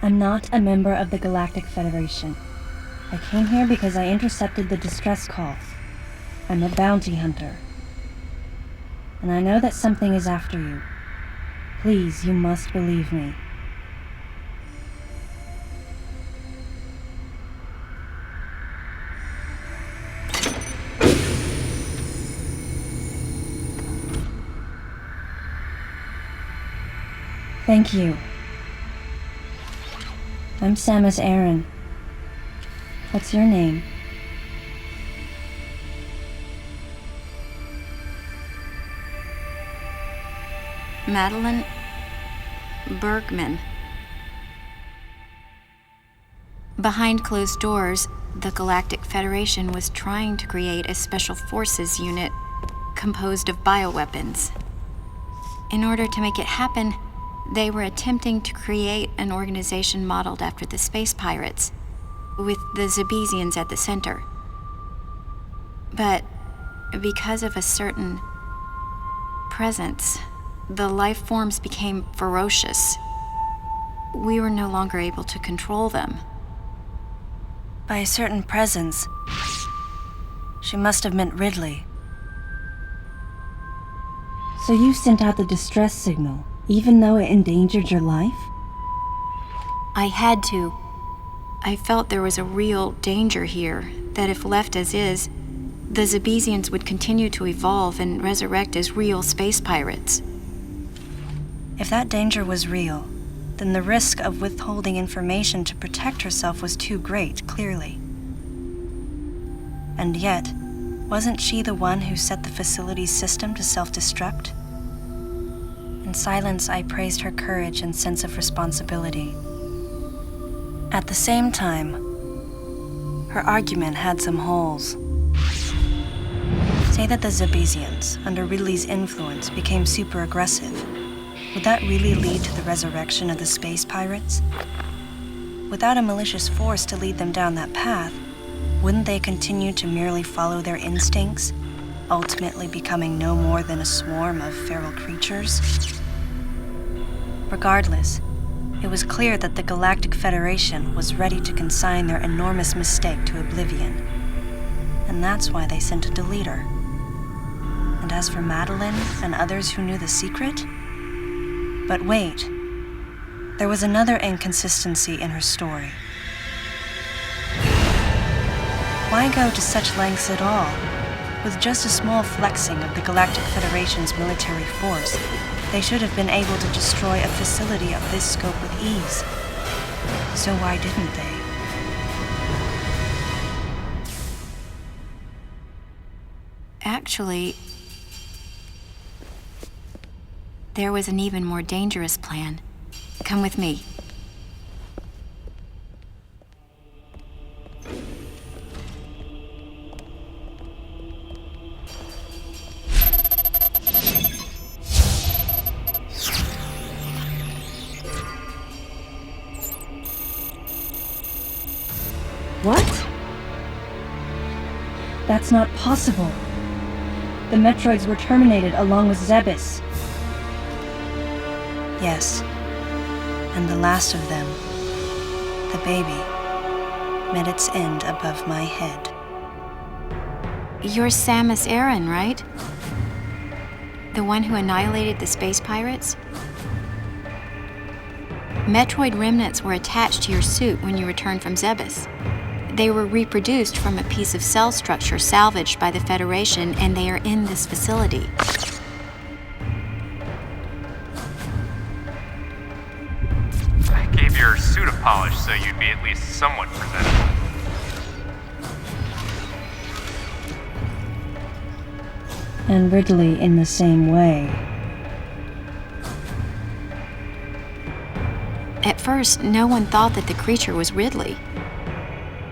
I'm not a member of the Galactic Federation. I came here because I intercepted the distress call. I'm a bounty hunter. And I know that something is after you. Please, you must believe me. Thank you. I'm Samus Aran. What's your name? Madeline Bergman. Behind closed doors, the Galactic Federation was trying to create a special forces unit composed of bioweapons. In order to make it happen, they were attempting to create an organization modeled after the space pirates, with the Zebesians at the center. But because of a certain presence, the life forms became ferocious. We were no longer able to control them. By a certain presence, she must have meant Ridley. So you sent out the distress signal, even though it endangered your life? I had to. I felt there was a real danger here, that if left as is, the Zebesians would continue to evolve and resurrect as real space pirates. If that danger was real, then the risk of withholding information to protect herself was too great, clearly. And yet, wasn't she the one who set the facility's system to self-destruct? In silence, I praised her courage and sense of responsibility. At the same time, her argument had some holes. Say that the Zebesians, under Ridley's influence, became super aggressive. Would that really lead to the resurrection of the space pirates? Without a malicious force to lead them down that path, wouldn't they continue to merely follow their instincts, ultimately becoming no more than a swarm of feral creatures? Regardless, it was clear that the Galactic Federation was ready to consign their enormous mistake to oblivion. And that's why they sent a deleter. And as for Madeline and others who knew the secret? But wait, there was another inconsistency in her story. Why go to such lengths at all? With just a small flexing of the Galactic Federation's military force, they should have been able to destroy a facility of this scope with ease. So why didn't they? Actually, there was an even more dangerous plan. Come with me. What? That's not possible. The Metroids were terminated along with Zebes. Yes. And the last of them, the baby, met its end above my head. You're Samus Aran, right? The one who annihilated the space pirates? Metroid remnants were attached to your suit when you returned from Zebes. They were reproduced from a piece of cell structure salvaged by the Federation, and they are in this facility. I gave your suit a polish so you'd be at least somewhat presentable. And Ridley in the same way. At first, no one thought that the creature was Ridley.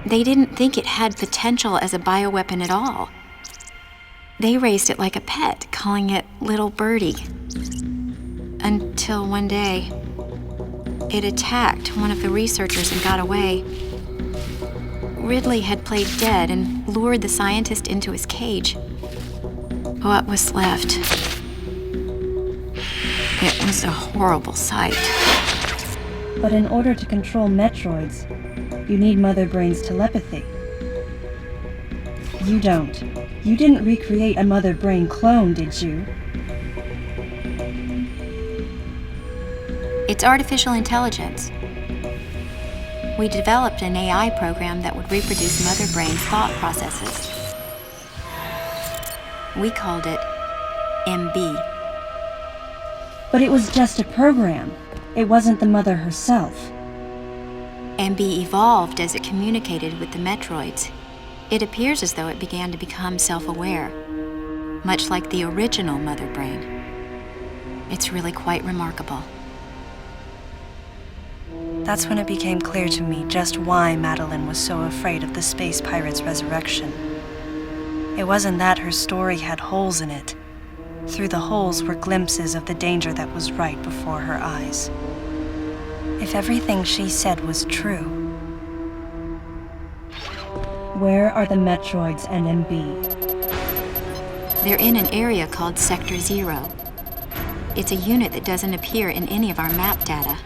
They didn't think it had potential as a bioweapon at all. They raised it like a pet, calling it Little Birdie. Until one day, it attacked one of the researchers and got away. Ridley had played dead and lured the scientist into his cage. What was left? It was a horrible sight. But in order to control Metroids, you need Mother Brain's telepathy. You don't. You didn't recreate a Mother Brain clone, did you? It's artificial intelligence. We developed an AI program that would reproduce Mother Brain's thought processes. We called it MB. But it was just a program. It wasn't the Mother herself. MB evolved as it communicated with the Metroids. It appears as though it began to become self-aware, much like the original Mother Brain. It's really quite remarkable. That's when it became clear to me just why Madeline was so afraid of the space pirate's resurrection. It wasn't that her story had holes in it. Through the holes were glimpses of the danger that was right before her eyes. If everything she said was true, where are the Metroids and MB? They're in an area called Sector 0. It's a unit that doesn't appear in any of our map data.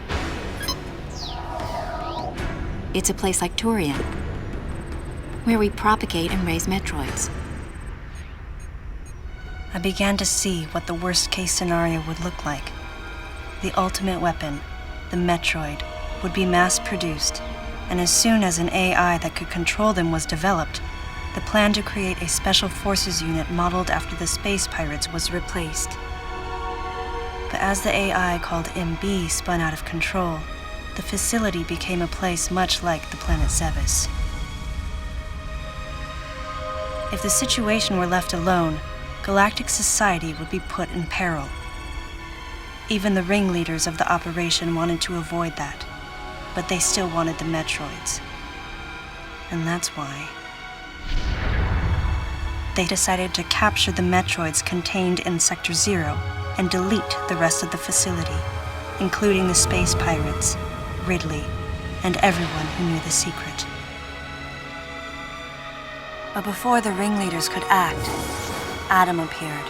It's a place like Turian, where we propagate and raise Metroids. I began to see what the worst-case scenario would look like. The ultimate weapon, the Metroid, would be mass-produced, and as soon as an AI that could control them was developed, the plan to create a special forces unit modeled after the space pirates was replaced. But as the AI called MB spun out of control, the facility became a place much like the planet Zevis. If the situation were left alone, galactic society would be put in peril. Even the ringleaders of the operation wanted to avoid that, but they still wanted the Metroids. And that's why they decided to capture the Metroids contained in Sector 0 and delete the rest of the facility, including the space pirates, Ridley, and everyone who knew the secret. But before the ringleaders could act, Adam appeared.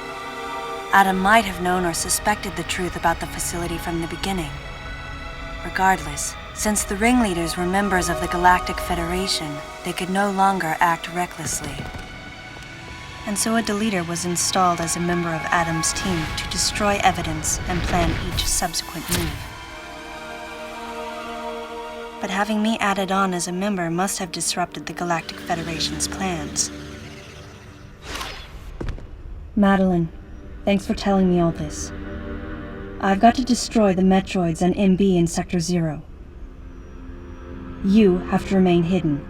Adam might have known or suspected the truth about the facility from the beginning. Regardless, since the ringleaders were members of the Galactic Federation, they could no longer act recklessly. And so a deleter was installed as a member of Adam's team to destroy evidence and plan each subsequent move. But having me added on as a member must have disrupted the Galactic Federation's plans. Madeline, thanks for telling me all this. I've got to destroy the Metroids and MB in Sector 0. You have to remain hidden.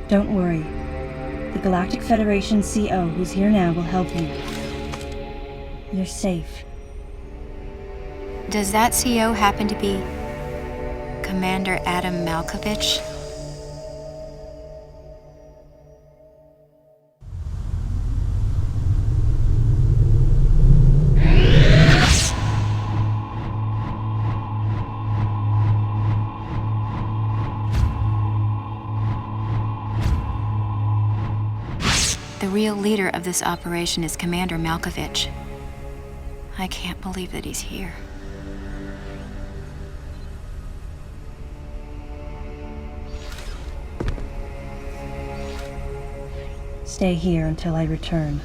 Don't worry. The Galactic Federation CO who's here now will help you. You're safe. Does that CO happen to be Commander Adam Malkovich? The real leader of this operation is Commander Malkovich. I can't believe that he's here. Stay here until I return.